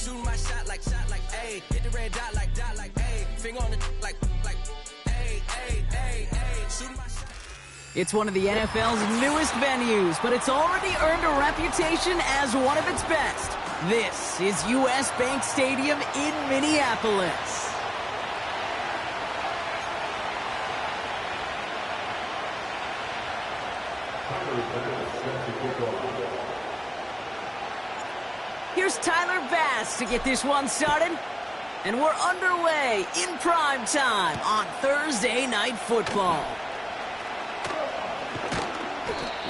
Shooting my shot like, ayy. Hit the red dot like, ayy. Finger on the like, ayy, ayy, ayy, ayy. Shooting my shot. It's one of the NFL's newest venues, but it's already earned a reputation as one of its best. This is US Bank Stadium in Minneapolis. Here's Tyler Bass to get this one started. And we're underway in prime time on Thursday Night Football.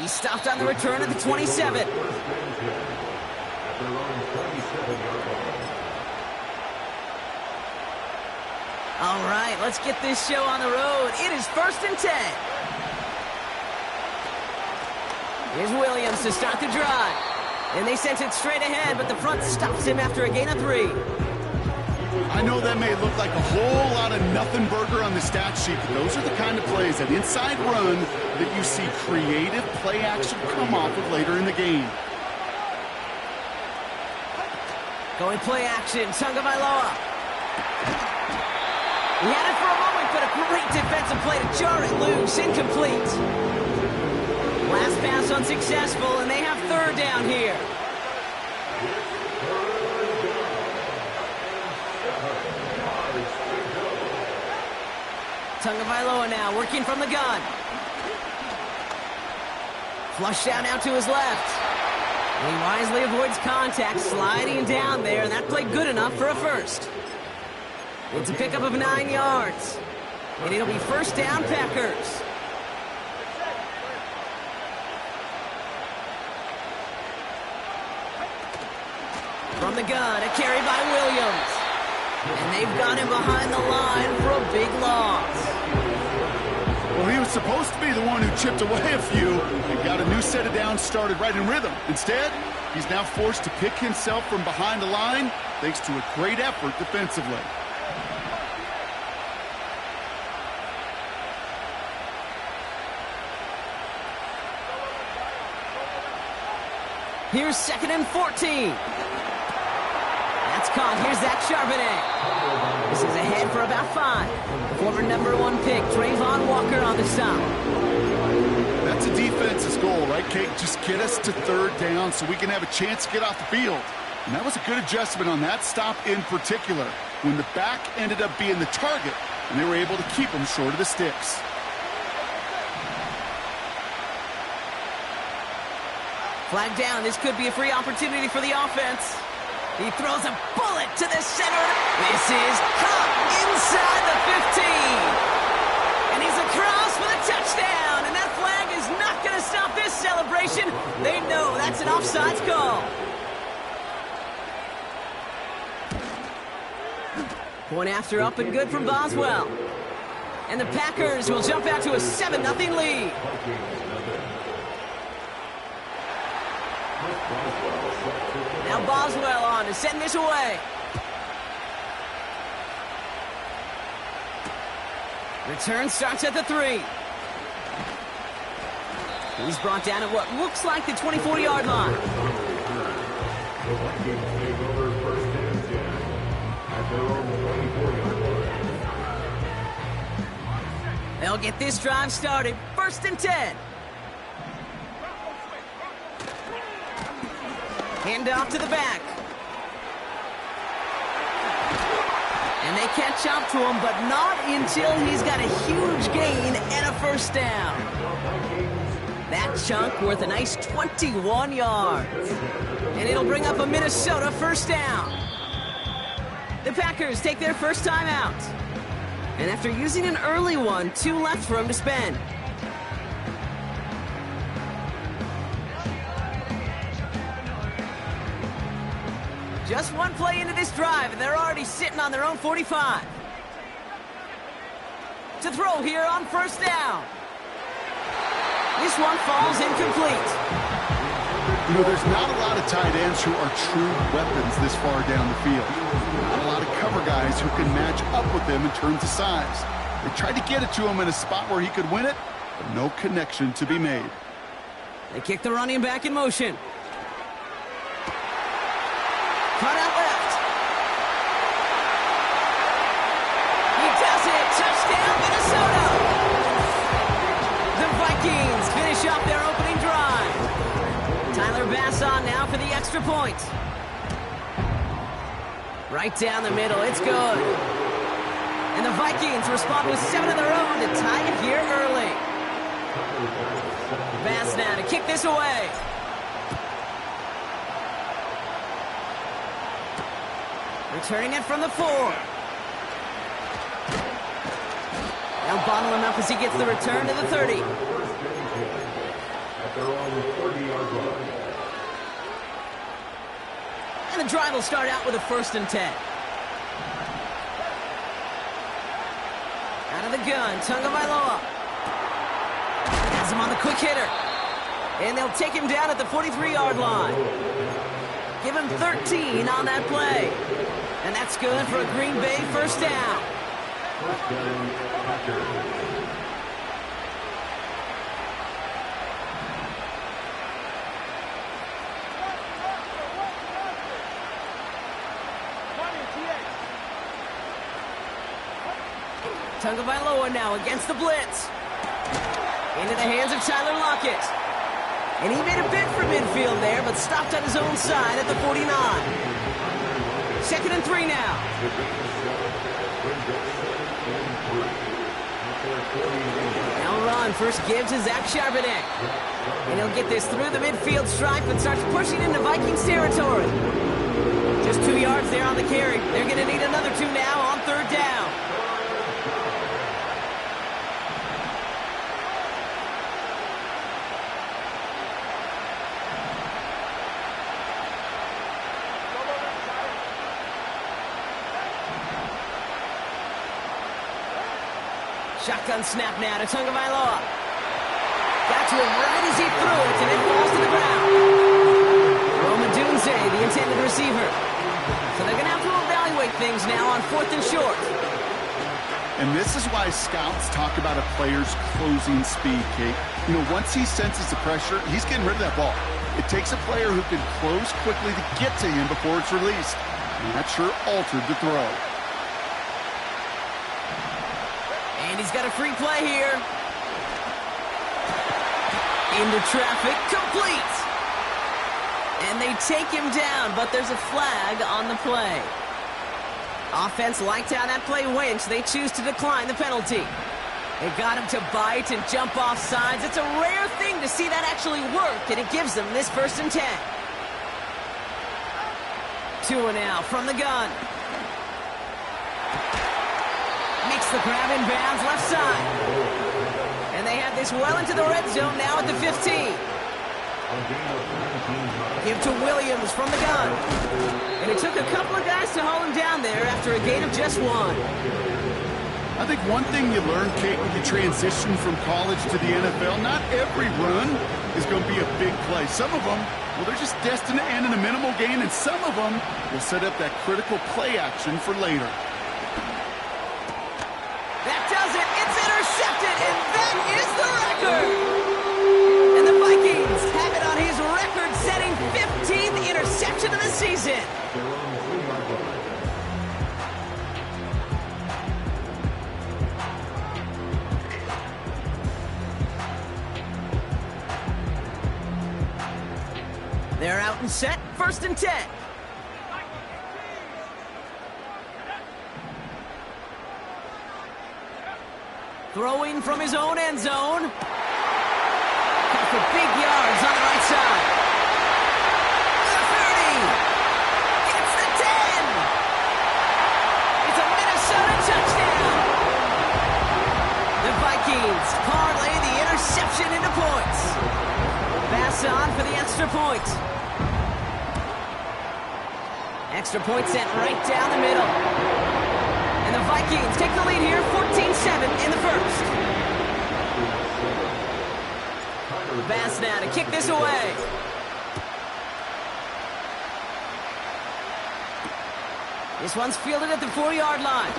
He stopped on the return at the 27. All right, let's get this show on the road. It is 1st and 10. Here's Williams to start the drive. And they sent it straight ahead, but the front stops him after a gain of 3. I know that may look like a whole lot of nothing burger on the stat sheet, but those are the kind of plays, that inside run, that you see creative play action come off of later in the game. Going play action, Tagovailoa. He had it for a moment, but a great defensive play to jar it loose, incomplete. Last pass unsuccessful, and they have 3rd down here. Tagovailoa now working from the gun. Flushed out now to his left. And he wisely avoids contact, sliding down there, and that played good enough for a first. It's a pickup of 9 yards. And it'll be 1st down, Packers. From the gun, a carry by Williams. And they've got him behind the line for a big loss. Well, he was supposed to be the one who chipped away a few and got a new set of downs started right in rhythm. Instead, he's now forced to pick himself from behind the line thanks to a great effort defensively. Here's 2nd and 14. That's caught. Here's Zach Charbonnet. This is ahead for about 5. Former number 1 pick, Trayvon Walker on the stop. That's a defense's goal, right, Kate? Just get us to 3rd down so we can have a chance to get off the field. And that was a good adjustment on that stop in particular, when the back ended up being the target, and they were able to keep him short of the sticks. Flag down. This could be a free opportunity for the offense. He throws a bullet to the center. This is caught inside the 15. And he's across for the touchdown. And that flag is not going to stop this celebration. They know that's an offsides call. Point after up and good from Boswell. And the Packers will jump out to a 7-0 lead. Now Boswell on to send this away. Return starts at the 3. He's brought down at what looks like the 24-yard line. They'll get this drive started. 1st and 10. Hand off to the back. And they catch up to him, but not until he's got a huge gain and a 1st down. That chunk worth a nice 21 yards. And it'll bring up a Minnesota 1st down. The Packers take their first time out. And after using an early one, 2 left for him to spend. Just one play into this drive, and they're already sitting on their own 45. To throw here on 1st down. This one falls incomplete. You know, there's not a lot of tight ends who are true weapons this far down the field. Not a lot of cover guys who can match up with them in terms of size. They tried to get it to him in a spot where he could win it, but no connection to be made. They kick the running back in motion. Cut out left. pass on now for the extra point. Right down the middle, it's good. And the Vikings respond with 7 of their own to tie it here early. Pass now to kick this away. Returning it from the 4. They'll bottle him up as he gets the return to the 30. And the drive will start out with a 1st and 10. Out of the gun, Tagovailoa. Has him on the quick hitter. And they'll take him down at the 43-yard line. Give him 13 on that play. And that's good for a Green Bay 1st down. Tagovailoa now against the blitz. Into the hands of Tyler Lockett. And he made a bid for midfield there, but stopped on his own side at the 49. 2nd and 3 now. Now run. First give to Zach Charbonnet. And he'll get this through the midfield stripe and starts pushing into Vikings territory. Just 2 yards there on the carry. They're going to need another 2 now on 3rd down. Shotgun snap now to Tagovailoa. Got to him right as he threw it, and it falls to the ground. Rome Odunze, the intended receiver. So they're going to have to evaluate things now on 4th and short. And this is why scouts talk about a player's closing speed, Kate. You know, once he senses the pressure, he's getting rid of that ball. It takes a player who can close quickly to get to him before it's released. And that sure altered the throw. And he's got a free play here. Into traffic, complete. And they take him down, but there's a flag on the play. Offense liked how that play went, so they choose to decline the penalty. They got him to bite and jump off sides. It's a rare thing to see that actually work, and it gives them this 1st and 10. 2 now from the gun. Makes the grab in bounds left side. And they have this well into the red zone now at the 15. Give to Williams from the gun. And it took a couple of guys to haul him down there after a gain of just 1. I think one thing you learn, Kate, when you transition from college to the NFL, not every run is going to be a big play. Some of them, well, they're just destined to end in a minimal gain, and some of them will set up that critical play action for later. That does it. It's intercepted, and that is the record. And the Vikings have it on his record-setting 15th interception of the season. They're out and set. 1st and 10. Throwing from his own end zone. Got for big yards on the right side. The 30. Gets the 10. It's a Minnesota touchdown. The Vikings parlay the interception into points. Pass on for the extra point. Extra point sent right down the middle. And the Vikings take the lead here, 14-7 in the 1st. Pass now to kick this away. This one's fielded at the 4-yard line.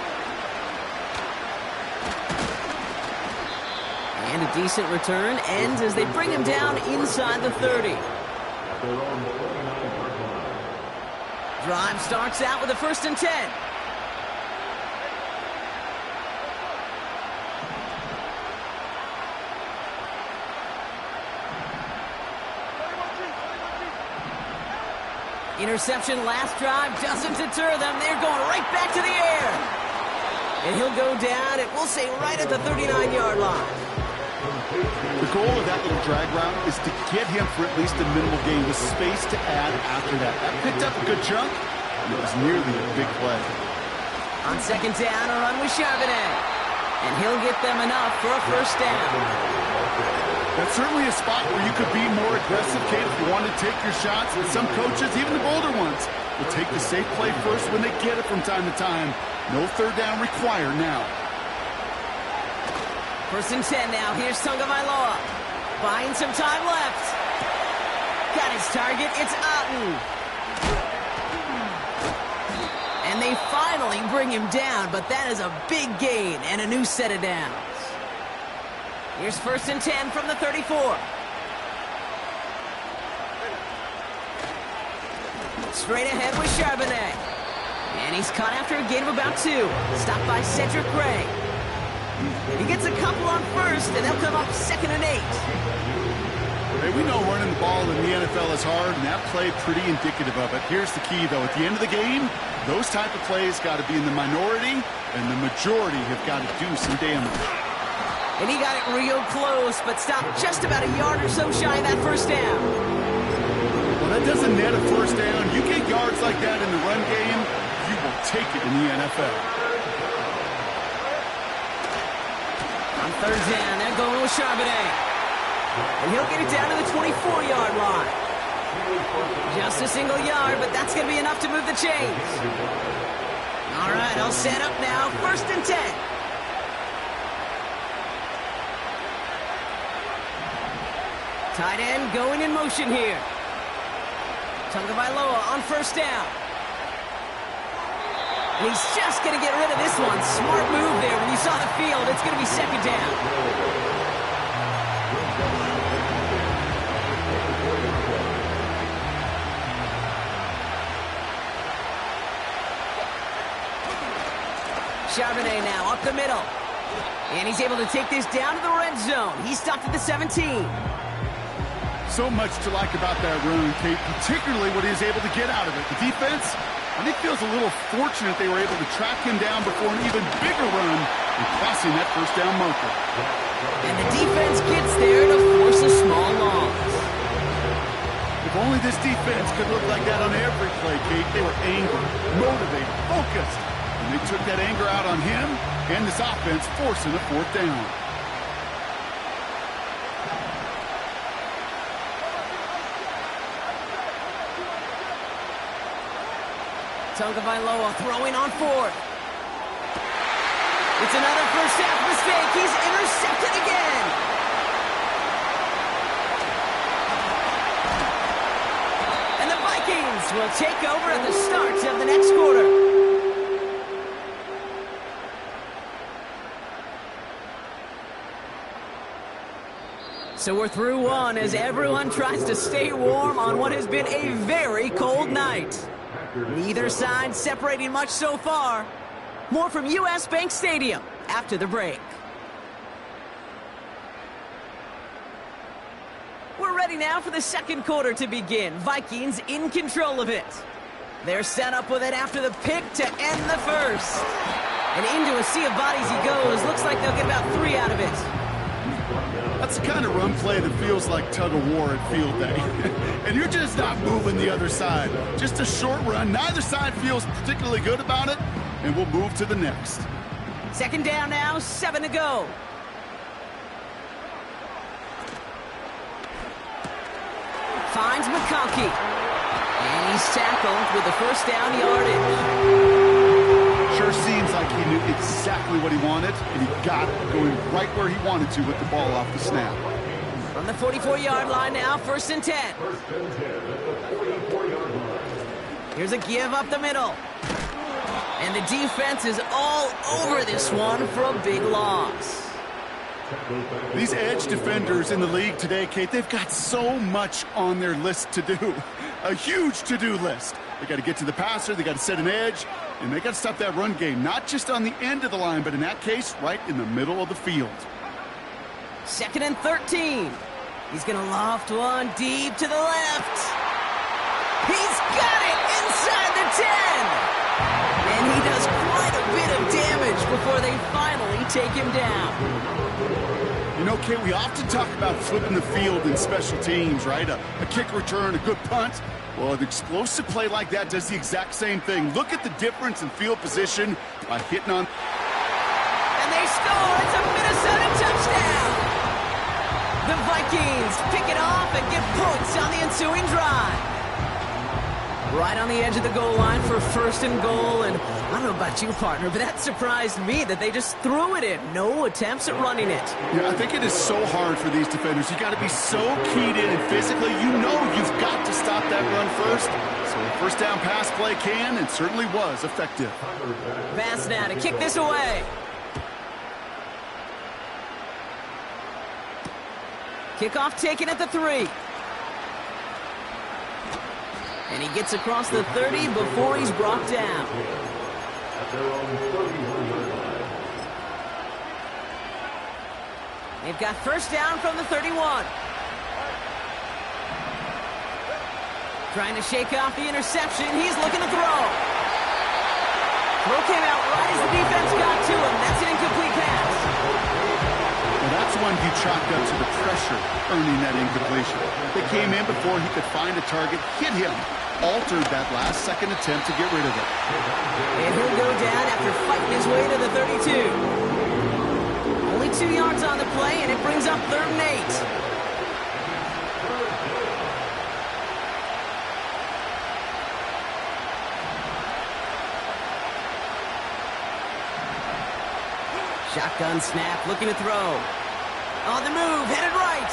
And a decent return ends as they bring him down inside the 30. Drive starts out with a 1st and 10. Interception last drive doesn't deter them. They're going right back to the air. And he'll go down, and we'll say right at the 39-yard line. The goal of that little drag route is to get him for at least a minimal gain with space to add after that. That picked up a good chunk, and it was nearly a big play. On second down, a run with Charbonnet. And he'll get them enough for a first down. That's certainly a spot where you could be more aggressive, Kate, if you want to take your shots. And some coaches, even the bolder ones, will take the safe play first when they get it from time to time. No third down required now. First and 10 now. Here's Tagovailoa. Buying some time left. Got his target. It's Otten. And they finally bring him down, but that is a big gain and a new set of downs. Here's first and 10 from the 34. Straight ahead with Charbonnet. And he's caught after a gain of about 2. Stopped by Cedric Gray. He gets a couple on first, and they'll come up second and 8. Hey, we know running the ball in the NFL is hard, and that play pretty indicative of it. Here's the key, though. At the end of the game, those type of plays got to be in the minority, and the majority have got to do some damage. And he got it real close, but stopped just about a yard or so shy of that first down. Well, that doesn't net a first down. You get yards like that in the run game, you will take it in the NFL. On third down, they're going with Charbonnet. And he'll get it down to the 24-yard line. Just a single yard, but that's going to be enough to move the chains. All right, I'll set up now. First and 10. Tight end going in motion here. Tagovailoa on first down. And he's just going to get rid of this one. Smart move there. When you saw the field, it's going to be second down. Charbonnet now up the middle. And he's able to take this down to the red zone. He stopped at the 17. So much to like about that run, Kate, particularly what he was able to get out of it. The defense, I think, feels a little fortunate they were able to track him down before an even bigger run and crossing that first down marker. And the defense gets there to force a small loss. If only this defense could look like that on every play, Kate. They were angry, motivated, focused. And they took that anger out on him and this offense, forcing a fourth down. Tagovailoa throwing on fourth. It's another first half mistake. He's intercepted again. And the Vikings will take over at the start of the next quarter. So we're through one as everyone tries to stay warm on what has been a very cold night. Neither side separating much so far. More from US Bank Stadium after the break. We're ready now for the second quarter to begin. Vikings in control of it. They're set up with it after the pick to end the first. And into a sea of bodies he goes. Looks like they'll get about 3 out of it. That's the kind of run play that feels like tug-of-war at field day. And you're just not moving the other side. Just a short run. Neither side feels particularly good about it, and we'll move to the next. Second down now, 7 to go. Finds McConkey. And he's tackled with the first down yardage. Sure seems like he knew exactly what he wanted, and he got it going right where he wanted to with the ball off the snap. From the 44-yard line now, first and 10. Here's a give up the middle. And the defense is all over this one for a big loss. These edge defenders in the league today, Kate, they've got so much on their list to do. A huge to-do list. They got to get to the passer, they got to set an edge, and they got to stop that run game, not just on the end of the line, but in that case, right in the middle of the field. Second and 13. He's going to loft one deep to the left. He's got it! before they finally take him down. You know, Kate, we often talk about flipping the field in special teams, right? A kick return, a good punt. Well, an explosive play like that does the exact same thing. Look at the difference in field position by hitting on. And they score. It's a Minnesota touchdown. The Vikings pick it off and get points on the ensuing drive. Right on the edge of the goal line for first and goal. And I don't know about you, partner, but that surprised me that they just threw it in. No attempts at running it. Yeah, I think it is so hard for these defenders. You got to be so keyed in and physically. You know you've got to stop that run first. So the first down pass play can and certainly was effective. Bass now to kick this away. Kickoff taken at the 3. And he gets across the 30 before he's brought down. They've got first down from the 31. Trying to shake off the interception. He's looking to throw. Throw came out right as the defense got to him. That's an incomplete pass. Well, that's one you chalked up to the pressure earning that incompletion. They came in before he could find a target, hit him, altered that last-second attempt to get rid of it. And he'll go down after fighting his way to the 32. Only 2 yards on the play, and it brings up 3rd and 8. Shotgun snap, looking to throw. On the move, headed right.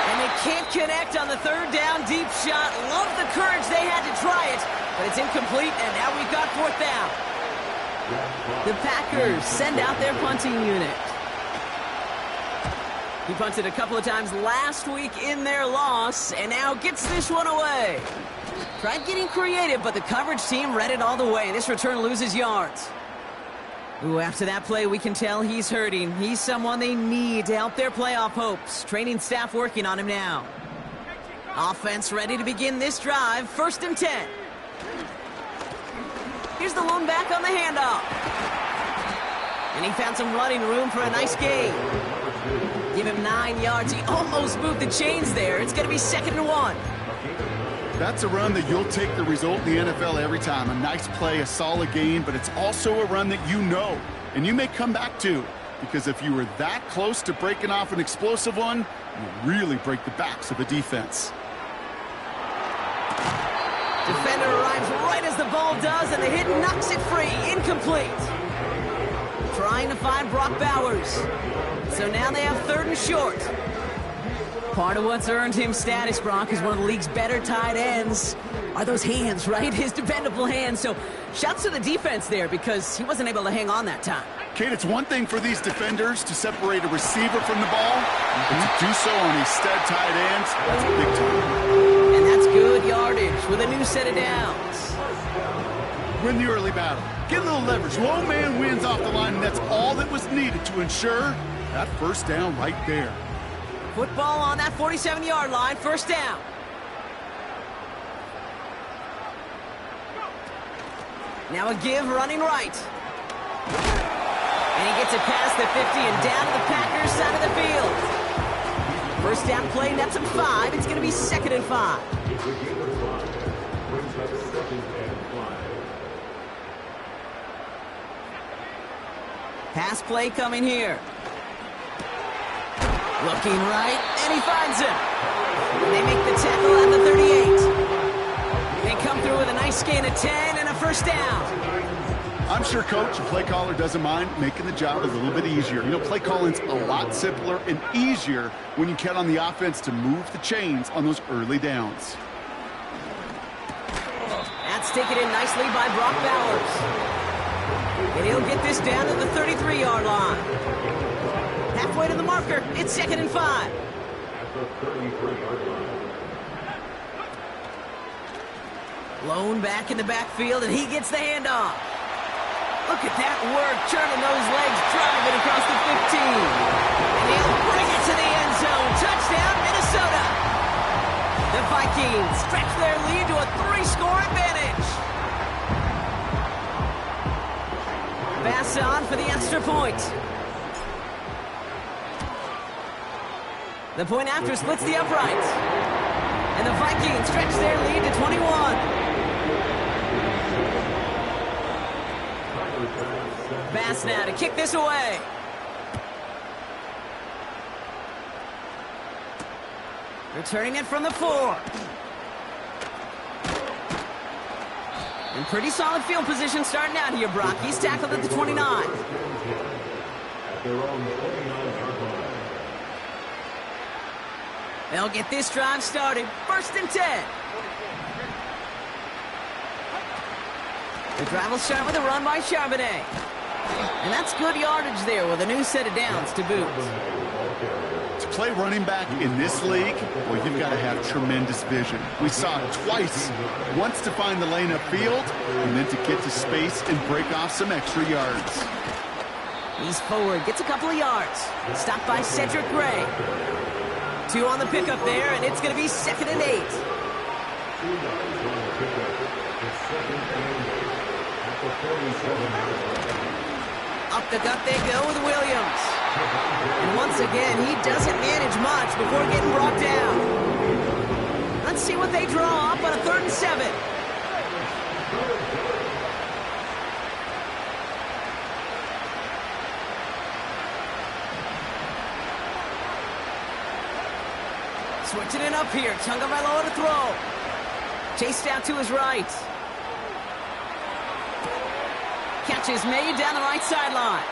And they can't connect on the 3rd down deep shot. Love the courage they had to try it, but it's incomplete, and now we've got 4th down. The Packers send out their punting unit. He punted a couple of times last week in their loss, and now gets this one away. Tried getting creative, but the coverage team read it all the way. This return loses yards. Ooh, after that play, we can tell he's hurting. He's someone they need to help their playoff hopes. Training staff working on him now. Offense ready to begin this drive. 1st and 10. Here's the lone back on the handoff. And he found some running room for a nice gain. Give him 9 yards. He almost moved the chains there. It's going to be 2nd and 1. That's a run that you'll take the result in the NFL every time. A nice play, a solid gain, but it's also a run that you know and you may come back to, because if you were that close to breaking off an explosive one, you really break the backs of a defense. Defender arrives right as the ball does, and the hit knocks it free. Incomplete. Trying to find Brock Bowers. So now they have 3rd and short. Part of what's earned him status, Brock, is one of the league's better tight ends. Are those hands, right? His dependable hands. So shouts to the defense there, because he wasn't able to hang on that time. Kate, it's one thing for these defenders to separate a receiver from the ball, but to do so on these stud tight ends, that's big time. And that's good yardage with a new set of downs. Win the early battle. Get a little leverage. Low man wins off the line, and that's all that was needed to ensure that 1st down right there. Football on that 47-yard line, 1st down. Now a give running right. And he gets it past the 50 and down to the Packers side of the field. 1st down play, nets him 5. It's going to be 2nd and 5. Pass play coming here. Looking right, and he finds him. And they make the tackle at the 38. They come through with a nice gain of 10 and a 1st down. I'm sure coach and play caller doesn't mind making the job a little bit easier. You know, play calling's a lot simpler and easier when you count on the offense to move the chains on those early downs. That's taken in nicely by Brock Bowers. And he'll get this down to the 33-yard line. Halfway to the marker, it's 2nd and 5. Lone back in the backfield, and he gets the handoff. Look at that work, churning those legs, driving across the 15. And he'll bring it to the end zone. Touchdown, Minnesota. The Vikings stretch their lead to a 3-score advantage. Pass on for the extra point. The point after splits the uprights. And the Vikings stretch their lead to 21. Pass now to kick this away. Returning it from the 4. In pretty solid field position starting out here, Brock. He's tackled at the 29. They'll get this drive started. 1st and 10. The drive will start with a run by Charbonnet. And that's good yardage there with a new set of downs to boot. To play running back in this league, well, you've got to have tremendous vision. We saw it twice. Once to find the lane upfield, and then to get to space and break off some extra yards. He's forward, gets a couple of yards. Stopped by Cedric Gray. 2 on the pickup there, and it's going to be 2nd and 8. Up the gut they go with Williams. And once again, he doesn't manage much before getting brought down. Let's see what they draw up on a 3rd and 7. Switching it up here. Tagovailoa to throw. Chased out to his right. Catch is made down the right sideline.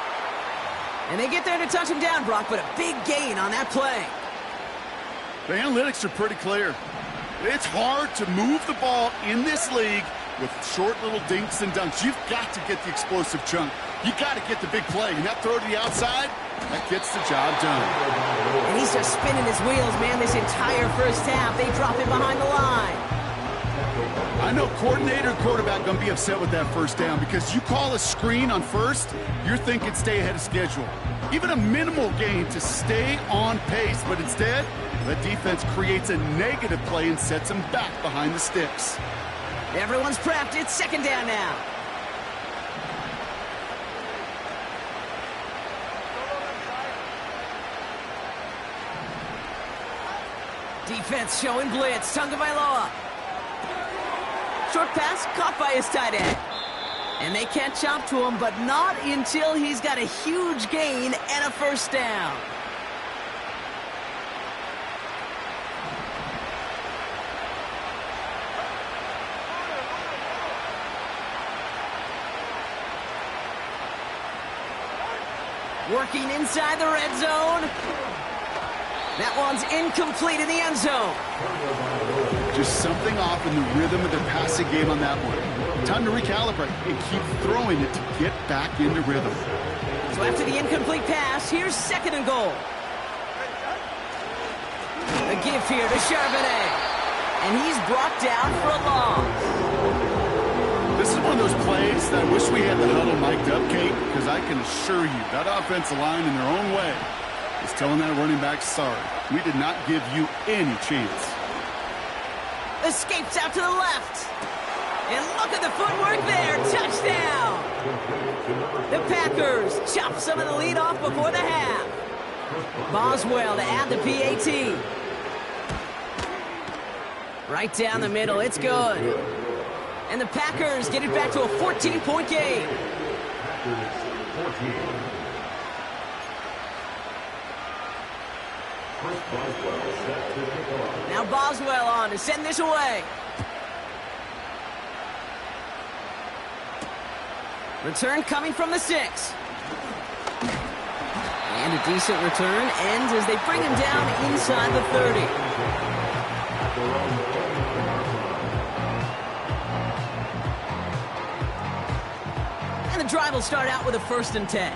And they get there to touch him down, Brock, but a big gain on that play. The analytics are pretty clear. It's hard to move the ball in this league with short little dinks and dunks. You've got to get the explosive chunk. You got to get the big play. And that throw to the outside, that gets the job done. And he's just spinning his wheels, man, this entire first half. They drop him behind the line. I know coordinator and quarterback going to be upset with that first down because you call a screen on first, you're thinking stay ahead of schedule. Even a minimal gain to stay on pace, but instead, the defense creates a negative play and sets them back behind the sticks. Everyone's prepped. It's 2nd down now. Defense showing blitz. Tagovailoa. Short pass caught by his tight end. And they catch up to him, but not until he's got a huge gain and a 1st down. Working inside the red zone. That one's incomplete in the end zone. Just something off in the rhythm of their passing game on that one. Time to recalibrate and keep throwing it to get back into rhythm. So after the incomplete pass, here's 2nd and goal. A give here to Charbonnet. And he's brought down for a loss. This is one of those plays that I wish we had the huddle mic'd up, Kate, because I can assure you that offensive line in their own way is telling that running back, sorry, we did not give you any chance. Escapes out to the left. And look at the footwork there. Touchdown. The Packers chop some of the lead off before the half. Boswell to add the PAT. Right down the middle. It's good. And the Packers get it back to a 14-point game. Now Boswell on to send this away. Return coming from the 6. And a decent return ends as they bring him down inside the 30. And the drive will start out with a 1st and 10.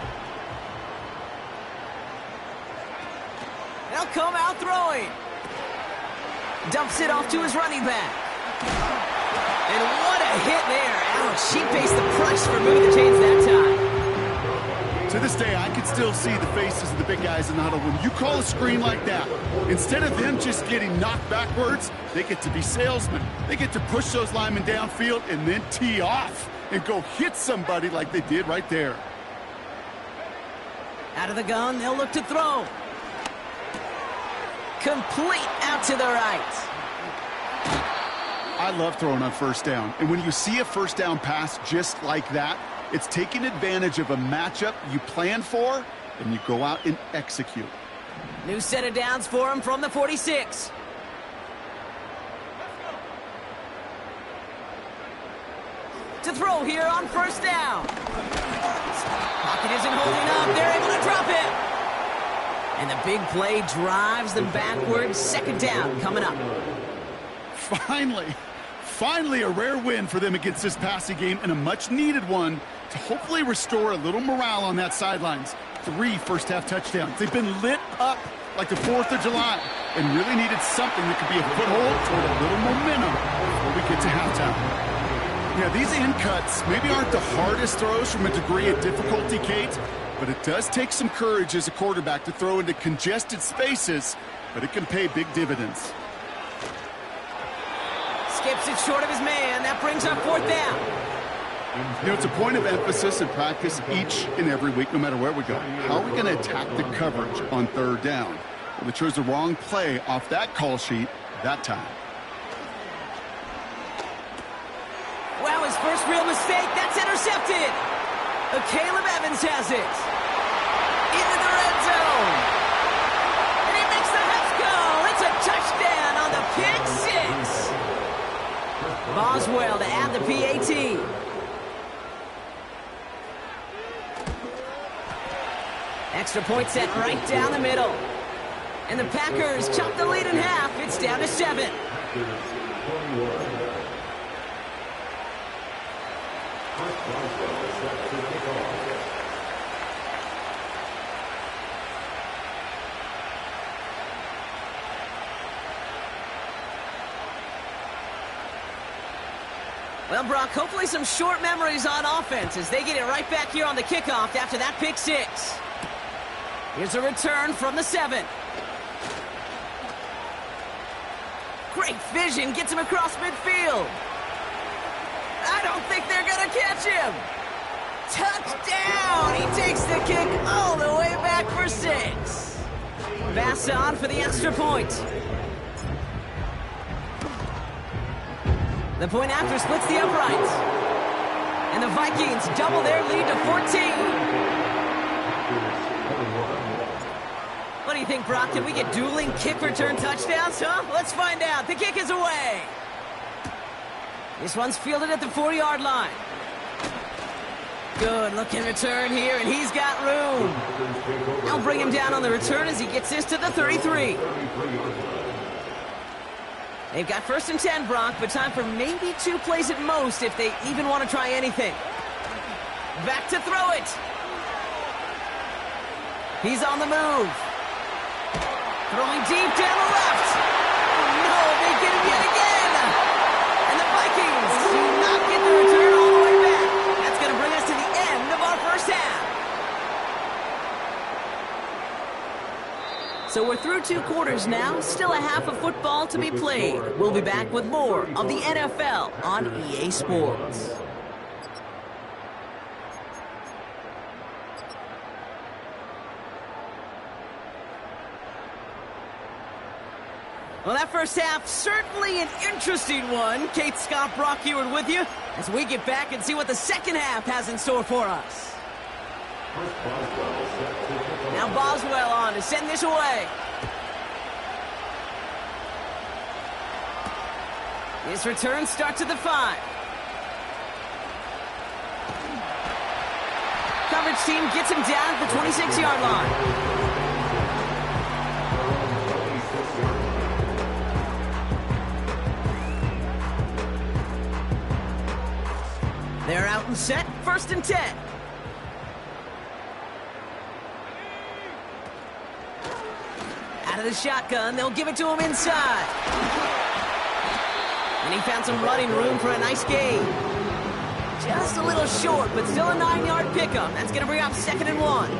They'll come out throwing. Dumps it off to his running back. And what a hit there. Ouch, she faced the price for moving the chains that time. To this day, I can still see the faces of the big guys in the huddle. When you call a screen like that, instead of them just getting knocked backwards, they get to be salesmen. They get to push those linemen downfield and then tee off and go hit somebody like they did right there. Out of the gun, they'll look to throw. Complete out to the right. I love throwing on first down. And when you see a first down pass just like that, it's taking advantage of a matchup you plan for, and you go out and execute. New set of downs for him from the 46. To throw here on first down. Pocket isn't holding up. They're able to drop it. And the big play drives them backwards. Second down coming up. Finally a rare win for them against this passing game, and a much-needed one to hopefully restore a little morale on that sidelines. 3 first-half touchdowns. They've been lit up like the 4th of July and really needed something that could be a foothold toward a little momentum before we get to halftime. Yeah, these in cuts maybe aren't the hardest throws from a degree of difficulty, Kate, but it does take some courage as a quarterback to throw into congested spaces, but it can pay big dividends. Skips it short of his man. That brings up 4th down. You know, it's a point of emphasis in practice each and every week, no matter where we go. How are we going to attack the coverage on 3rd down? Well, they chose the wrong play off that call sheet that time. Wow, his first real mistake. That's intercepted. Caleb Evans has it. Into the red zone. And he makes the Huffs go. It's a touchdown on the pick 6. Boswell to add the PAT. Extra point set right down the middle. And the Packers chop the lead in half. It's down to 7. Well, Brock, hopefully some short memories on offense as they get it right back here on the kickoff after that pick 6. Here's a return from the 7. Great vision, gets him across midfield. I don't think they're going to catch him. Touchdown! He takes the kick all the way back for 6. Pass on for the extra point. The point after splits the uprights. And the Vikings double their lead to 14. What do you think, Brock? Can we get dueling kick return touchdowns, huh? Let's find out. The kick is away. This one's fielded at the 4-yard line. Good looking return here, and he's got room. They'll bring him down on the return as he gets this to the 33. They've got 1st and 10, Brock, but time for maybe 2 plays at most if they even want to try anything. Back to throw it. He's on the move. Throwing deep down the left. Oh, no, they get him yet again. And the Vikings do not get the return all the way back. That's going to bring us to the end of our first half. So we're through 2 quarters now. Still a half of football to be played. We'll be back with more of the NFL on EA Sports. Well, that first half, certainly an interesting one. Kate, Scott, Brock Heward with you as we get back and see what the second half has in store for us. Now Boswell on to send this away. His return starts at the 5. Coverage team gets him down at the 26-yard line. They're out and set, 1st and 10. Out of the shotgun, they'll give it to him inside. And he found some running room for a nice gain. Just a little short, but still a 9-yard pickup. That's going to bring up 2nd and 1.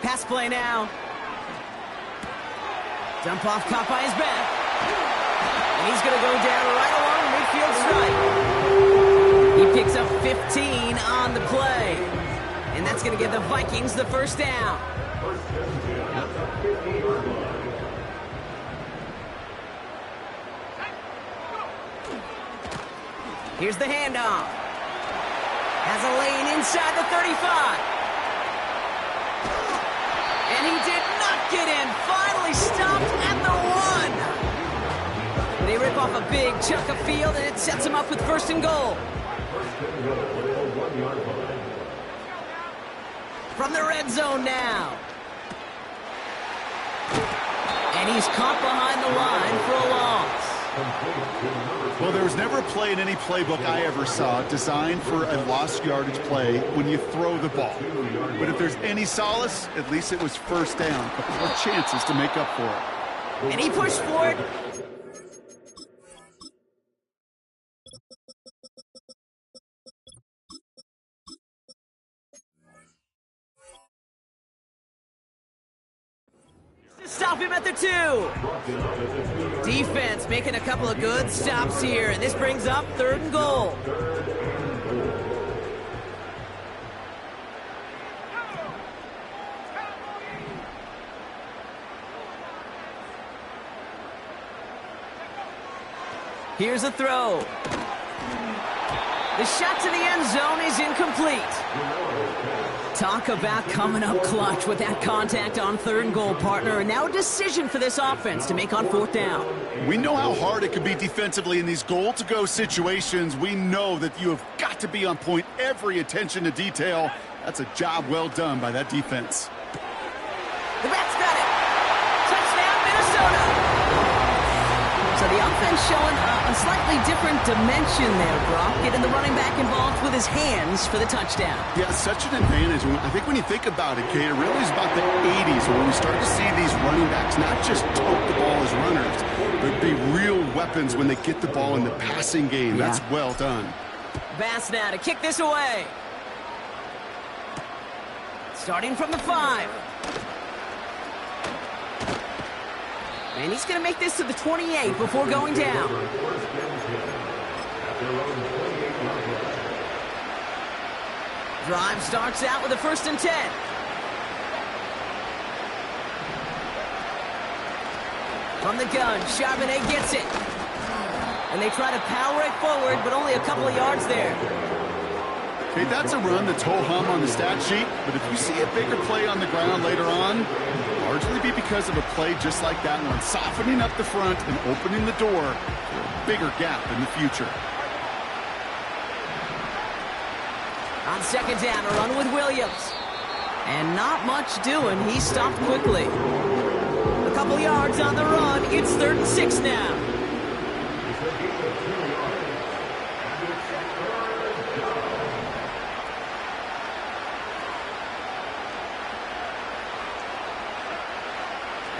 Pass play now. Dump off caught by his back. And he's going to go down right along the field strike. He picks up 15 on the play. And that's going to give the Vikings the first down. Here's the handoff. Has a lane inside the 35. And he did not get in. Finally stopped at the 1. They rip off a big chunk of field, and it sets him up with first and goal. From the red zone now. And he's caught behind the line for a loss. Well, there was never a play in any playbook I ever saw designed for a lost yardage play when you throw the ball. But if there's any solace, at least it was first down. A couple of chances to make up for it. And he pushed for it. Stop him at the 2. Defense making a couple of good stops here, and this brings up third and goal. Here's a throw. The shot to the end zone is incomplete. Talk about coming up clutch with that contact on third and goal, partner. And now a decision for this offense to make on fourth down. We know how hard it can be defensively in these goal-to-go situations. We know that you have got to be on point, every attention to detail. That's a job well done by that defense. The Bats got it. Touchdown, Minnesota. So the offense showing a slightly different dimension there, Brock. Getting the running back involved with his hands for the touchdown. Yeah, such an advantage. I think when you think about it, Kate, it really is about the 80s when we start to see these running backs not just tote the ball as runners, but be real weapons when they get the ball in the passing game. Yeah. That's well done. Bass now to kick this away. Starting from the 5. And he's going to make this to the 28 before going down. Drive starts out with a 1st and 10. From the gun, Charbonnet gets it. And they try to power it forward, but only a couple of yards there. Okay, that's a run that's ho-hum on the stat sheet, but if you see a bigger play on the ground later on, largely be because of a play just like that one, softening up the front and opening the door for a bigger gap in the future. On second down, a run with Williams. And not much doing. He stopped quickly. A couple yards on the run. It's 3rd and 6 now.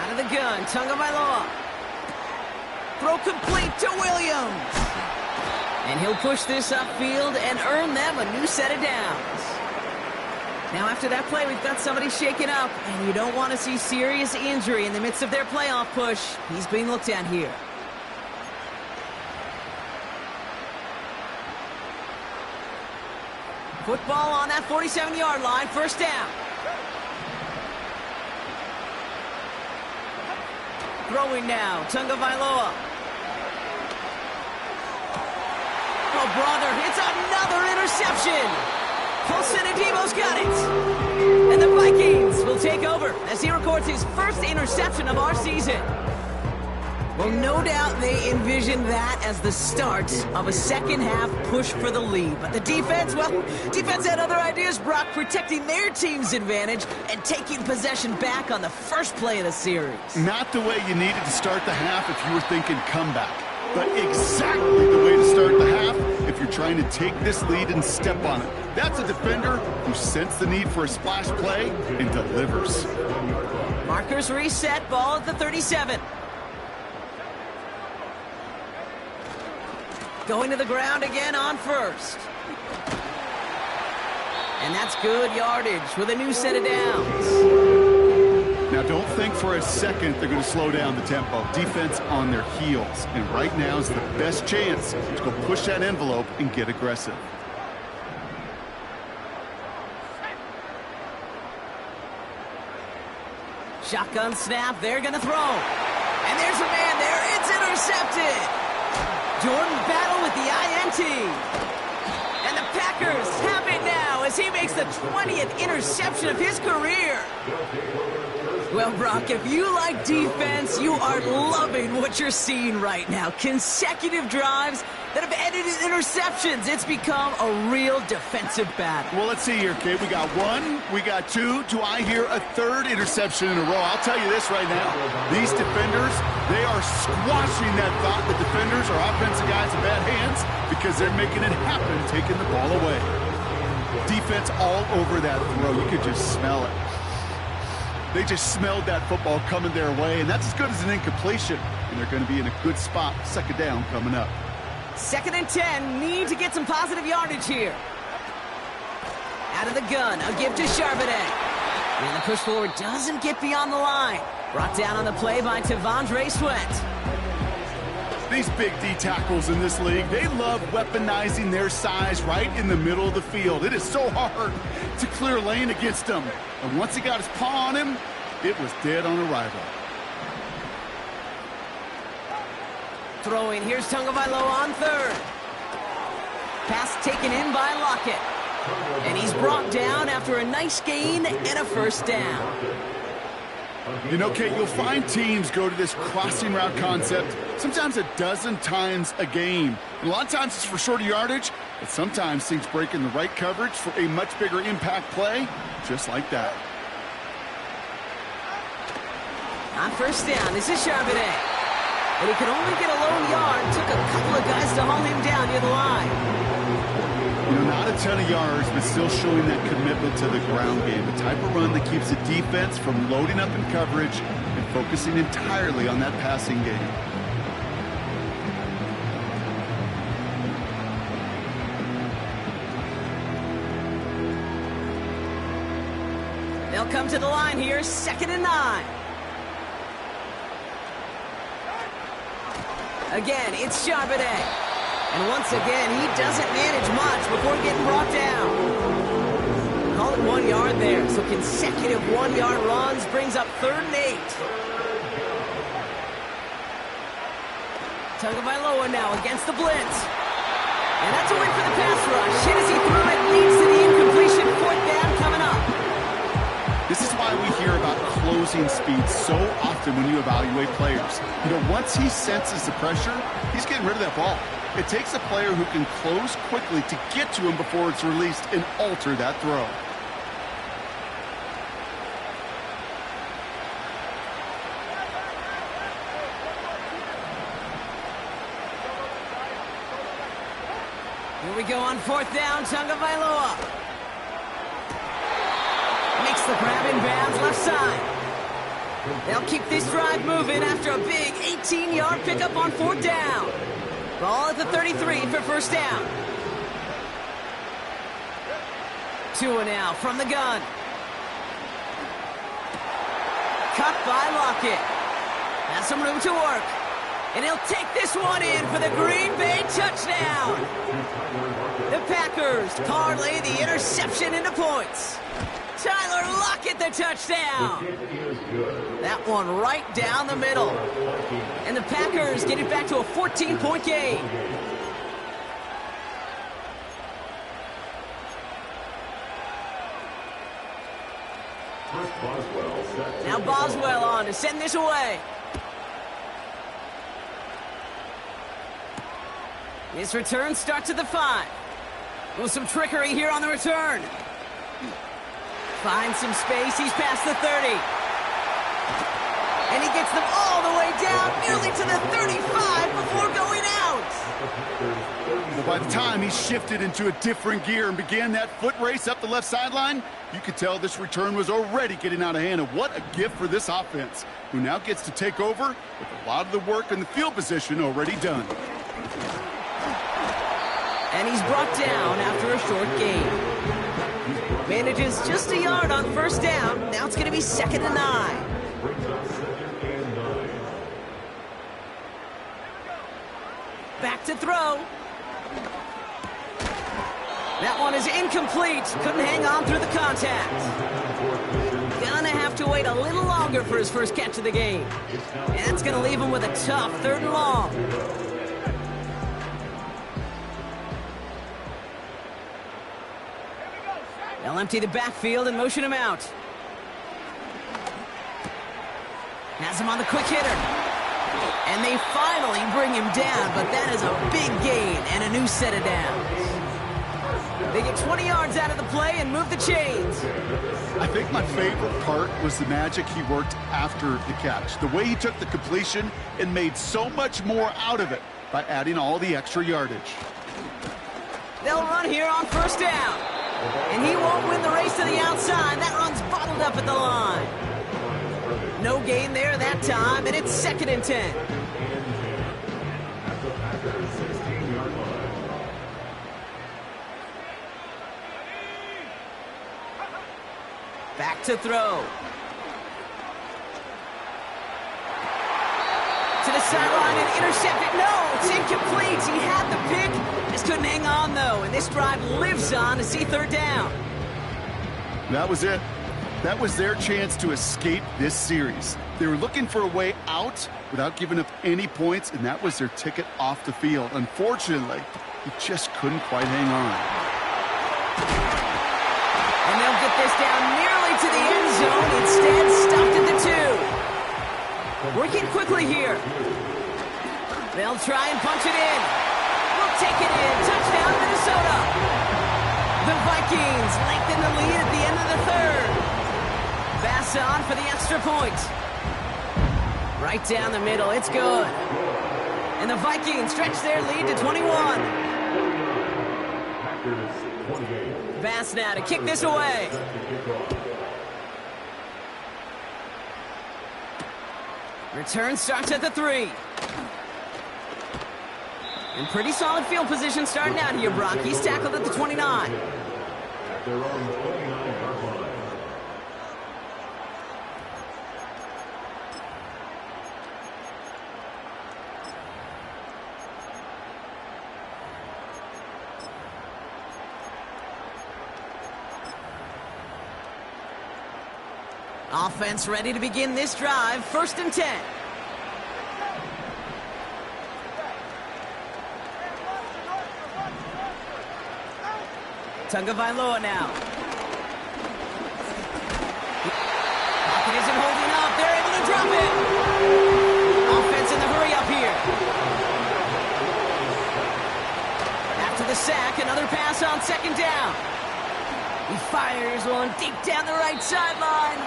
Out of the gun, Tagovailoa. Throw complete to Williams. And he'll push this upfield and earn them a new set of downs. Now after that play, we've got somebody shaken up, and you don't want to see serious injury in the midst of their playoff push. He's being looked at here. Football on that 47-yard line, 1st down. Throwing now, Tagovailoa. Oh, brother, it's another interception. Paulson Adebo's got it. And the Vikings will take over as he records his first interception of our season. Well, no doubt they envisioned that as the start of a second-half push for the lead. But the defense, well, defense had other ideas, Brock, protecting their team's advantage and taking possession back on the first play of the series. Not the way you needed to start the half if you were thinking comeback, but exactly the way to start the half if you're trying to take this lead and step on it. That's a defender who sensed the need for a splash play and delivers. Markers reset, ball at the 37. Going to the ground again on 1st. And that's good yardage with a new set of downs. Now, don't think for a second they're going to slow down the tempo. Defense on their heels. And right now is the best chance to go push that envelope and get aggressive. Shotgun snap, they're gonna throw. And there's a man there, it's intercepted. Jordan Battle with the INT. And the Packers have it now as he makes the 20th interception of his career. Well, Brock, if you like defense, you are loving what you're seeing right now. Consecutive drives that have ended in interceptions. It's become a real defensive battle. Well, let's see here, Kate. We got one, we got two. Do I hear a third interception in a row? I'll tell you this right now. These defenders, they are squashing that thought that defenders are offensive guys in bad hands because they're making it happen, taking the ball away. Defense all over that throw. You could just smell it. They just smelled that football coming their way, and that's as good as an incompletion. And they're going to be in a good spot. Second down coming up. 2nd and 10. Need to get some positive yardage here. Out of the gun. A give to Charbonnet. And the push forward doesn't get beyond the line. Brought down on the play by T'Vondre Sweat. These big D tackles in this league, they love weaponizing their size right in the middle of the field. It is so hard to clear lane against them. And once he got his paw on him, it was dead on arrival. Throwing, here's Tagovailoa on 3rd. Pass taken in by Lockett. And he's brought down after a nice gain and a 1st down. You know, Kate, you'll find teams go to this crossing route concept sometimes a dozen times a game. And a lot of times it's for shorter yardage, but sometimes things break in the right coverage for a much bigger impact play, just like that. On 1st down, this is Charbonnet. And he could only get a lone yard. Took a couple of guys to haul him down near the line. You know, not a ton of yards, but still showing that commitment to the ground game. The type of run that keeps the defense from loading up in coverage and focusing entirely on that passing game. They'll come to the line here, 2nd and 9. Again, it's Charbonnet. And once again, he doesn't manage much before getting brought down. Call it 1 yard there. So consecutive 1-yard runs brings up 3rd and 8. Tagovailoa now against the blitz. And that's a win for the pass rush. Hit as he threw it, leads to the incompletion. 4th down coming up. This is why we hear about closing speed so often when you evaluate players. You know, once he senses the pressure, he's getting rid of that ball. It takes a player who can close quickly to get to him before it's released and alter that throw. Here we go on 4th down, Tagovailoa. Makes the grab in bounds left side. They'll keep this drive moving after a big 18-yard pickup on 4th down. Ball at the 33 for 1st down. Tua now from the gun. Cut by Lockett. Has some room to work. And he'll take this one in for the Green Bay touchdown. The Packers parlay the interception into points. Tyler Lockett, the touchdown. That one right down the middle. And the Packers get it back to a 14-point game. Now Boswell on to send this away. This return starts at the 5. With some trickery here on the return. Finds some space, he's past the 30. And he gets them all the way down, nearly to the 35 before going out. Well, by the time he shifted into a different gear and began that foot race up the left sideline, you could tell this return was already getting out of hand. And what a gift for this offense, who now gets to take over with a lot of the work and the field position already done. And he's brought down after a short gain. Manages just a yard on 1st down. Now it's going to be 2nd and 9. to throw. That one is incomplete. Couldn't hang on through the contact. Gonna have to wait a little longer for his first catch of the game. And that's gonna leave him with a tough 3rd and long. They'll empty the backfield and motion him out. Has him on the quick hitter. And they finally bring him down, but that is a big gain and a new set of downs. They get 20 yards out of the play and move the chains. I think my favorite part was the magic he worked after the catch. The way he took the completion and made so much more out of it by adding all the extra yardage. They'll run here on 1st down. And he won't win the race to the outside. That run's bottled up at the line. No gain there that time, and it's 2nd and 10. Back to throw. To the sideline and intercepted. No, it's incomplete. He had the pick. Just couldn't hang on, though. And this drive lives on to see 3rd down. That was it. That was their chance to escape this series. They were looking for a way out without giving up any points, and that was their ticket off the field. Unfortunately, he just couldn't quite hang on. And they'll get this down nearly to the end zone. Instead, stopped at the 2. Working quickly here. They'll try and punch it in. We'll take it in. Touchdown, Minnesota. The Vikings lengthen the lead at the end of the 3rd. Bass on for the extra point. Right down the middle. It's good. And the Vikings stretch their lead to 21. Bass now to kick this away. Return starts at the 3. In pretty solid field position starting out here, Brock. He's tackled at the 29. Offense ready to begin this drive. 1st and 10. Tagovailoa now. Pocket isn't holding up. They're able to drop it. Offense in the hurry up here. After the sack, another pass on 2nd down. He fires one deep down the right sideline.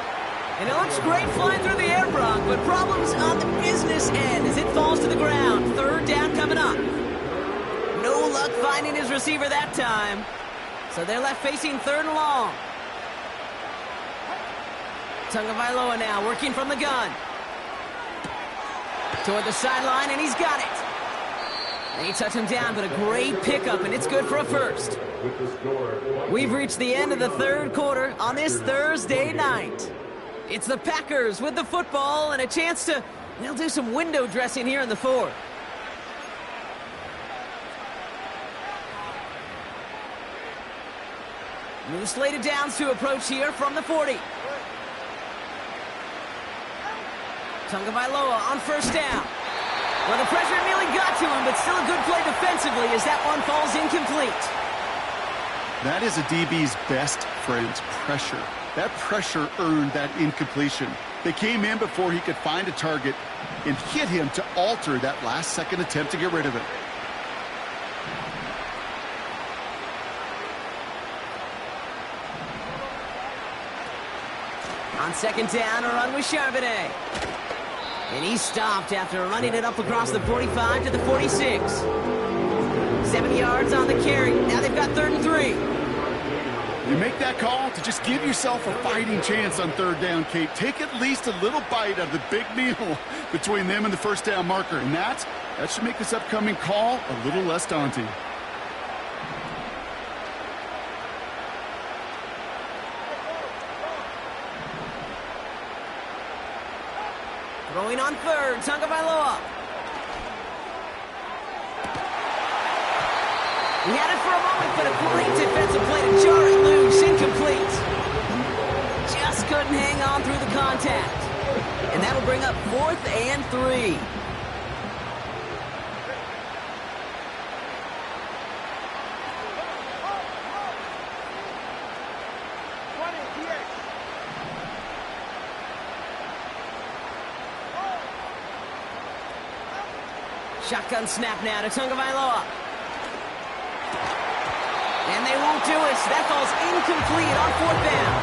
And it looks great flying through the air, Brock, but problems on the business end as it falls to the ground. 3rd down coming up. No luck finding his receiver that time. So they're left facing 3rd and long. Tagovailoa now working from the gun. Toward the sideline, and he's got it. They touch him down, but a great pickup, and it's good for a 1st. We've reached the end of the 3rd quarter on this Thursday night. It's the Packers with the football and a chance to, they'll do some window dressing here in the 4th. New slated downs to approach here from the 40. Tagovailoa on 1st down. Well, the pressure nearly got to him, but still a good play defensively as that one falls incomplete. That is a DB's best friend, pressure. That pressure earned that incompletion. They came in before he could find a target and hit him to alter that last-second attempt to get rid of it. On 2nd down, a run with Charbonnet. And he stopped after running it up across the 45 to the 46. 7 yards on the carry. Now they've got 3rd and 3. You make that call to just give yourself a fighting chance on 3rd down, Kate. Take at least a little bite of the big meal between them and the 1st down marker. And that should make this upcoming call a little less daunting. Throwing on 3rd, Tagovailoa. He had it for a moment, but a great defensive play to jar it loose. Incomplete. Just couldn't hang on through the contact. And that'll bring up 4th and 3. Shotgun snap now to Tagovailoa. And they won't do it. That ball's incomplete on 4th down.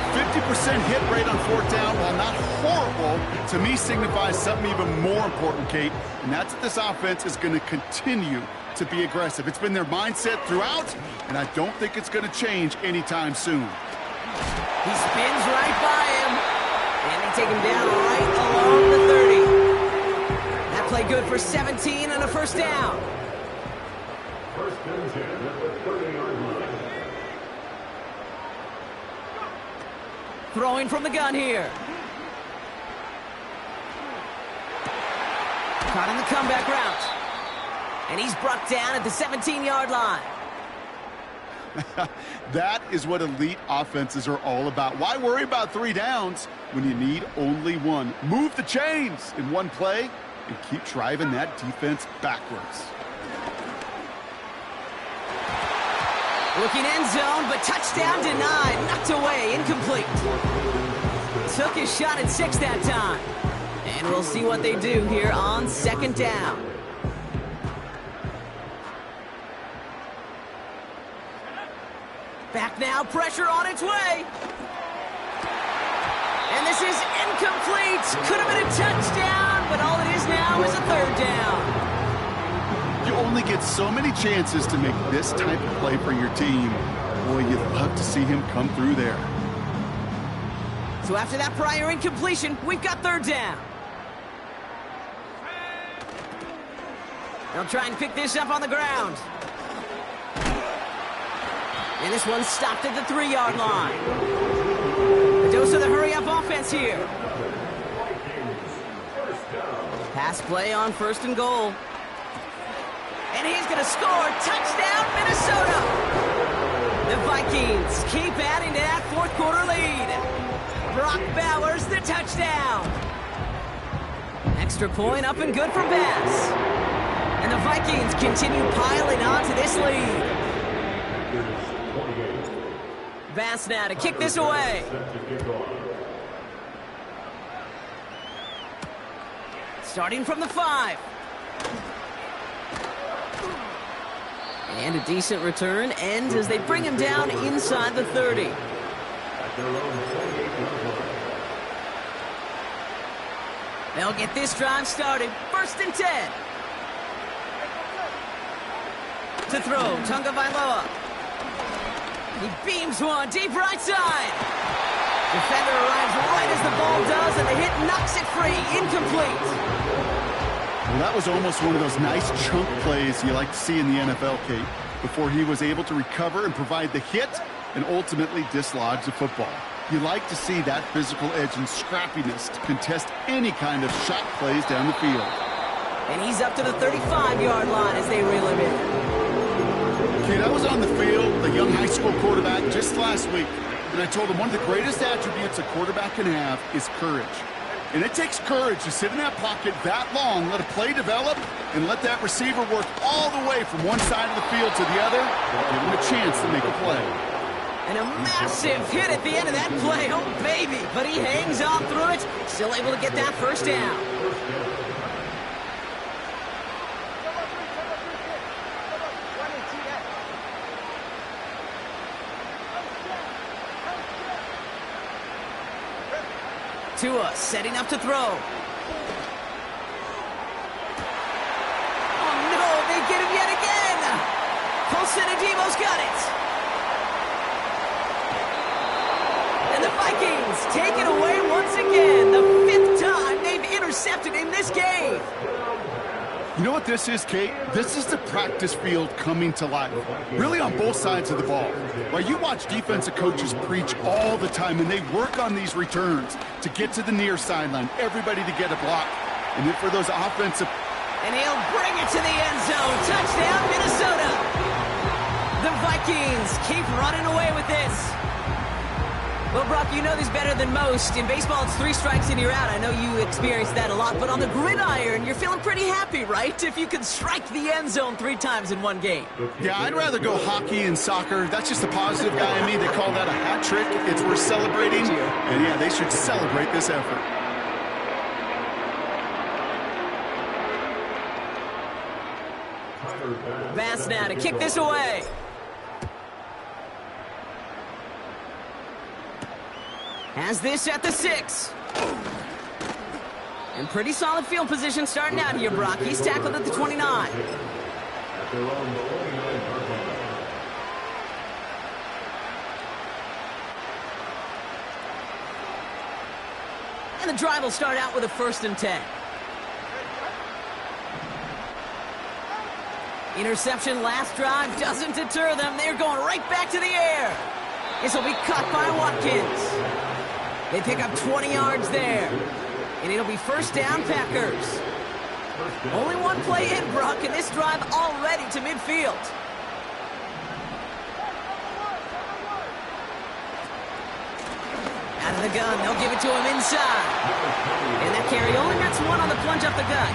50% hit rate on 4th down, while not horrible, to me signifies something even more important, Kate, and that's that this offense is going to continue to be aggressive. It's been their mindset throughout, and I don't think it's going to change anytime soon. He spins right by him, and they take him down right along the 30. That play good for 17 and a 1st down. Throwing from the gun here. Caught in the comeback route. And he's brought down at the 17-yard line. That is what elite offenses are all about. Why worry about 3 downs when you need only 1? Move the chains in one play and keep driving that defense backwards. Looking end zone, but touchdown denied. Knocked away, incomplete. Took his shot at 6 that time. And we'll see what they do here on 2nd down. Back now, pressure on its way. And this is incomplete. Could have been a touchdown, but all it is now is a 3rd down. You only get so many chances to make this type of play for your team. Boy, you'd love to see him come through there. So after that prior incompletion, we've got 3rd down. They'll try and pick this up on the ground. And this one's stopped at the 3-yard line. A dose of the hurry-up offense here. Pass play on 1st and goal. And he's going to score. Touchdown, Minnesota! The Vikings keep adding to that 4th quarter lead. Brock Bowers, the touchdown. Extra point up and good for Bass. And the Vikings continue piling on to this lead. Bass now to kick this away. Starting from the 5. And a decent return ends as they bring him down inside the 30. They'll get this drive started. 1st and 10. To throw, Tagovailoa. He beams one deep right side. Defender arrives right as the ball does, and the hit knocks it free. Incomplete. Well, that was almost one of those nice chunk plays you like to see in the NFL, Kate, before he was able to recover and provide the hit and ultimately dislodge the football. You like to see that physical edge and scrappiness to contest any kind of shot plays down the field. And he's up to the 35-yard line as they reel him in. Kate, I was on the field with a young high school quarterback just last week, and I told him one of the greatest attributes a quarterback can have is courage. And it takes courage to sit in that pocket that long, let a play develop, and let that receiver work all the way from one side of the field to the other, give him a chance to make a play. And a massive hit at the end of that play. Oh, baby. But he hangs on through it. Still able to get that 1st down. Tua setting up to throw. Oh, no. They get him yet again. Paulson Adebo's got it. And the Vikings take it away once again. The 5th time they've intercepted in this game. You know what this is, Kate? This is the practice field coming to life, really on both sides of the ball. While you watch defensive coaches preach all the time, and they work on these returns to get to the near sideline, everybody to get a block. And then for those offensive And he'll bring it to the end zone. Touchdown, Minnesota. The Vikings keep running away with this. Well, Brock, you know this better than most. In baseball, it's 3 strikes and you're out. I know you experienced that a lot. But on the gridiron, you're feeling pretty happy, right? If you can strike the end zone 3 times in one game. Yeah, I'd rather go hockey and soccer. That's just the positive guy in me. They call that a hat trick. It's worth celebrating. And, yeah, they should celebrate this effort. Bass now to kick this away. Has this at the 6. And pretty solid field position starting out here, Brock. He's tackled at the 29. And the drive will start out with a 1st and 10. Interception last drive doesn't deter them. They're going right back to the air. This will be caught by Watkins. They pick up 20 yards there. And it'll be 1st down, Packers. Only one play in, Brock, and this drive already to midfield. Out of the gun, they'll give it to him inside. And that carry only gets 1 on the plunge up the gut.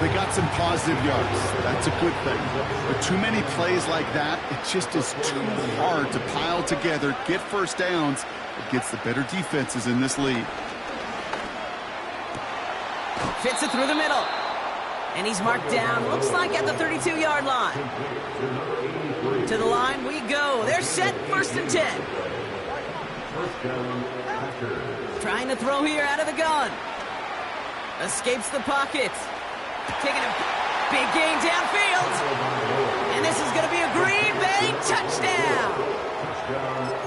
They got some positive yards. That's a good thing. But too many plays like that, it just is too hard to pile together, get 1st downs against the better defenses in this league. Fits it through the middle. And he's marked down, looks like at the 32-yard line. To the line we go. They're set, 1st and 10. Trying to throw here out of the gun. Escapes the pocket. Taking a big gain downfield. And this is going to be a Green Bay touchdown.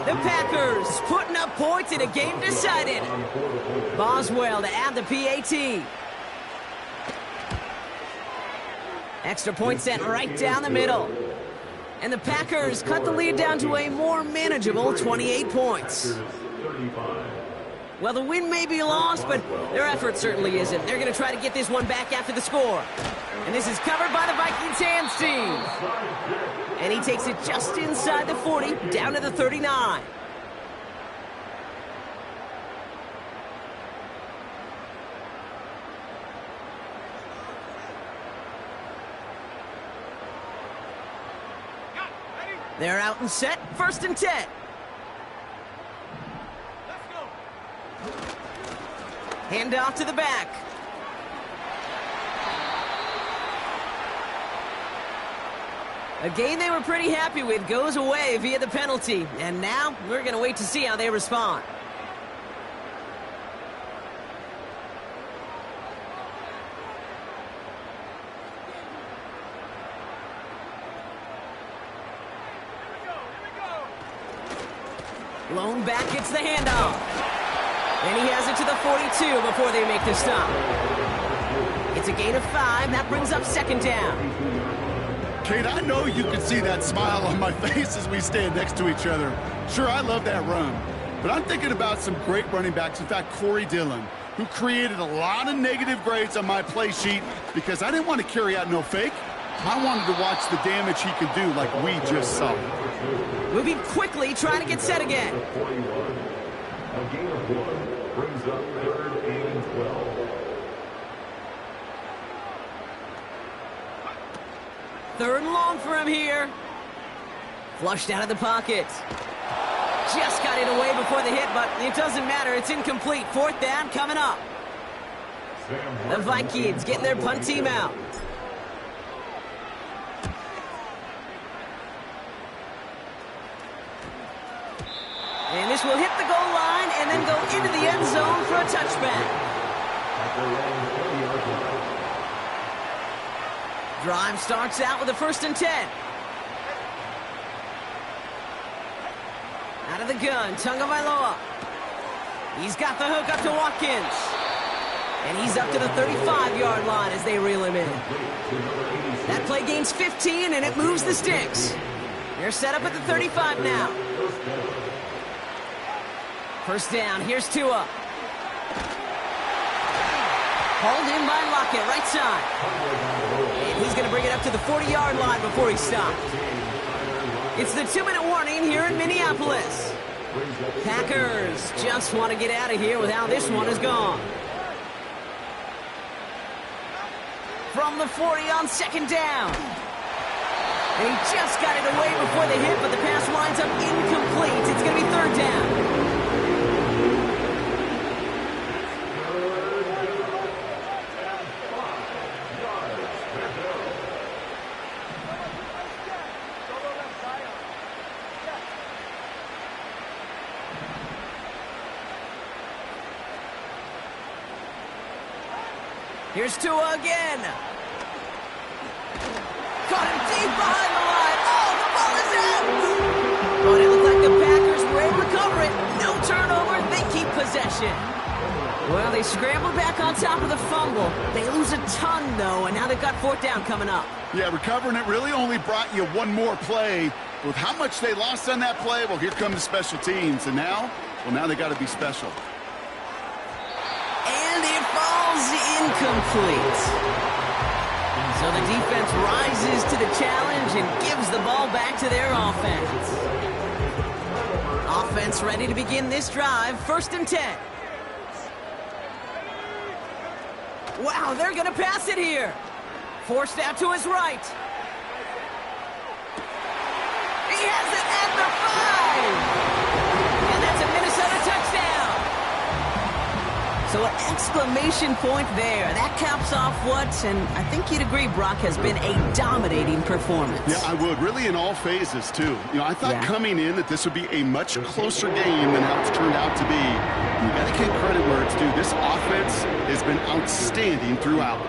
The Packers putting up points in a game decided. Boswell to add the PAT. Extra point set right down the middle. And the Packers cut the lead down to a more manageable 28 points. Well, the win may be lost, but their effort certainly isn't. They're going to try to get this one back after the score. And this is covered by the Vikings hands team. And he takes it just inside the 40, down to the 39. They're out and set, 1st and 10. Hand off to the back. A game they were pretty happy with goes away via the penalty. And now we're going to wait to see how they respond. Lone back gets the handoff. And he has it to the 42 before they make the stop. It's a gain of 5. That brings up 2nd down. Kate, I know you can see that smile on my face as we stand next to each other. Sure, I love that run. But I'm thinking about some great running backs. In fact, Corey Dillon, who created a lot of negative grades on my play sheet because I didn't want to carry out no fake. I wanted to watch the damage he could do like we just saw. Moving quickly, trying to get set again. A gain of 1 brings up 3rd and 12. 3rd and long for him here. Flushed out of the pocket. Just got it away before the hit, but it doesn't matter. It's incomplete. 4th down coming up. The Vikings getting their punt team out. And this will hit the goal line and then go into the end zone for a touchback. Drive starts out with a 1st and 10. Out of the gun, Tagovailoa. He's got the hook up to Watkins. And he's up to the 35-yard line as they reel him in. That play gains 15, and it moves the sticks. They're set up at the 35 now. 1st down, here's Tua. Hauled in by Lockett, right side. And he's going to bring it up to the 40-yard line before he stopped. It's the 2-minute warning here in Minneapolis. Packers just want to get out of here with how this one has gone. From the 40 on second down. And he just got it away before the hit, but the pass winds up incomplete. It's going to be third down. Here's Tua again. Caught him deep behind the line. Oh, the ball is out. But it looked like the Packers were able to cover it. No turnover. They keep possession. Well, they scrambled back on top of the fumble. They lose a ton, though, and now they've got fourth down coming up. Yeah, recovering it really only brought you one more play. With how much they lost on that play, well, here come the special teams. And now, well, now they got to be special. And it falls incomplete. So the defense rises to the challenge and gives the ball back to their offense. Offense ready to begin this drive. 1st and 10. Wow, they're going to pass it here. Forced out to his right. He has it at the 5. And that's a Minnesota touchdown. So an exclamation point there. That caps off what, and I think you'd agree, Brock, has been a dominating performance. Yeah, I would. Really in all phases, too. You know, I thought coming in that this would be a much closer game than how it's turned out to be. You got to give credit where it's due. This offense has been outstanding throughout.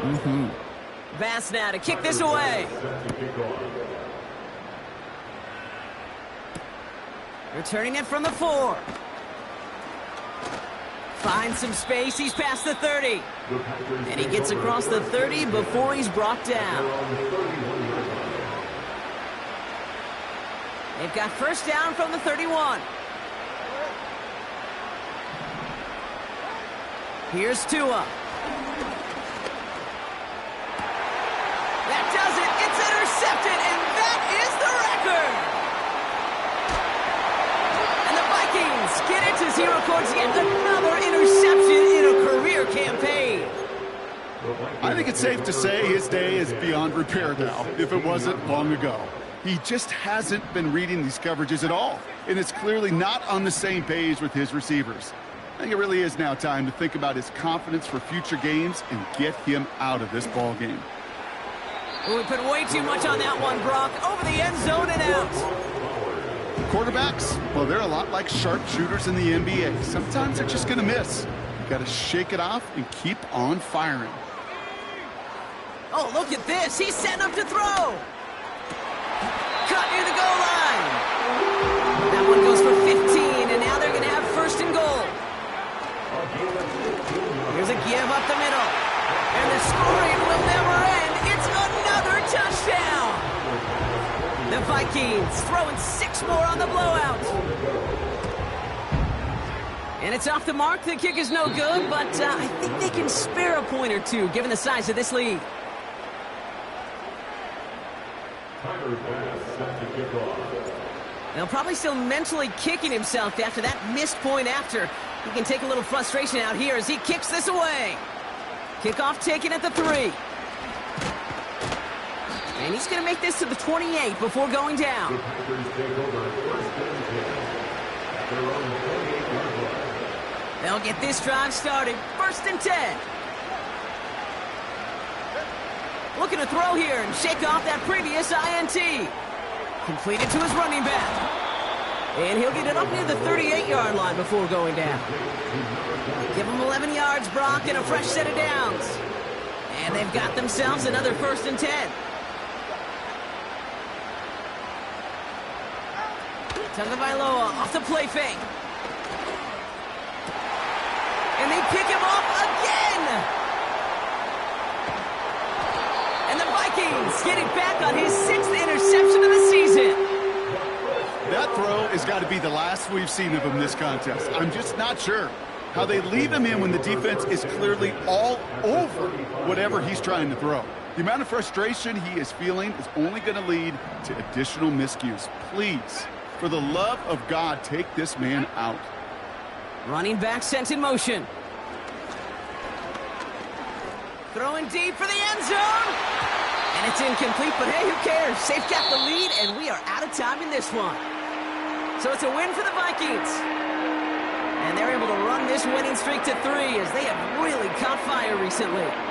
Bass now to kick this away. Returning it from the 4. Finds some space. He's past the 30. And he gets across the 30 before he's brought down. They've got first down from the 31. Here's Tua. That does it. It's intercepted, and that is the record. And the Vikings get it as he records yet another interception in a career campaign. I think it's safe to say his day is beyond repair now, if it wasn't long ago. He just hasn't been reading these coverages at all, and it's clearly not on the same page with his receivers. I think it really is now time to think about his confidence for future games and get him out of this ball game. We put way too much on that one, Brock. Over the end zone and out. Quarterbacks, well, they're a lot like sharpshooters in the NBA. Sometimes they're just going to miss. You got to shake it off and keep on firing. Oh, look at this. He's setting up to throw. Cut near the goal line. That one goes for 15, and now they're going to have first and goal. Here's a give up the middle. And the scoring will never end. It's another touchdown. The Vikings throwing 6 more on the blowout. And it's off the mark. The kick is no good, but I think they can spare a point or two given the size of this lead. Now probably still mentally kicking himself after that missed point after. He can take a little frustration out here as he kicks this away. Kickoff taken at the 3. And he's going to make this to the 28 before going down. They'll get this drive started. 1st and 10. Looking to throw here and shake off that previous INT. Completed to his running back. And he'll get it up near the 38-yard line before going down. Give him 11 yards, Brock, and a fresh set of downs. And they've got themselves another 1st and 10. Tagovailoa off the play fake. And they pick him off again. And the Vikings get it back on his 6th interception of the season. That throw has got to be the last we've seen of him this contest. I'm just not sure. how they leave him in when the defense is clearly all over whatever he's trying to throw. The amount of frustration he is feeling is only going to lead to additional miscues. Please, for the love of God, take this man out. Running back sent in motion. Throwing deep for the end zone. And it's incomplete, but hey, who cares? They've got the lead, and we are out of time in this one. So it's a win for the Vikings. And they're able to run this winning streak to 3 as they have really caught fire recently.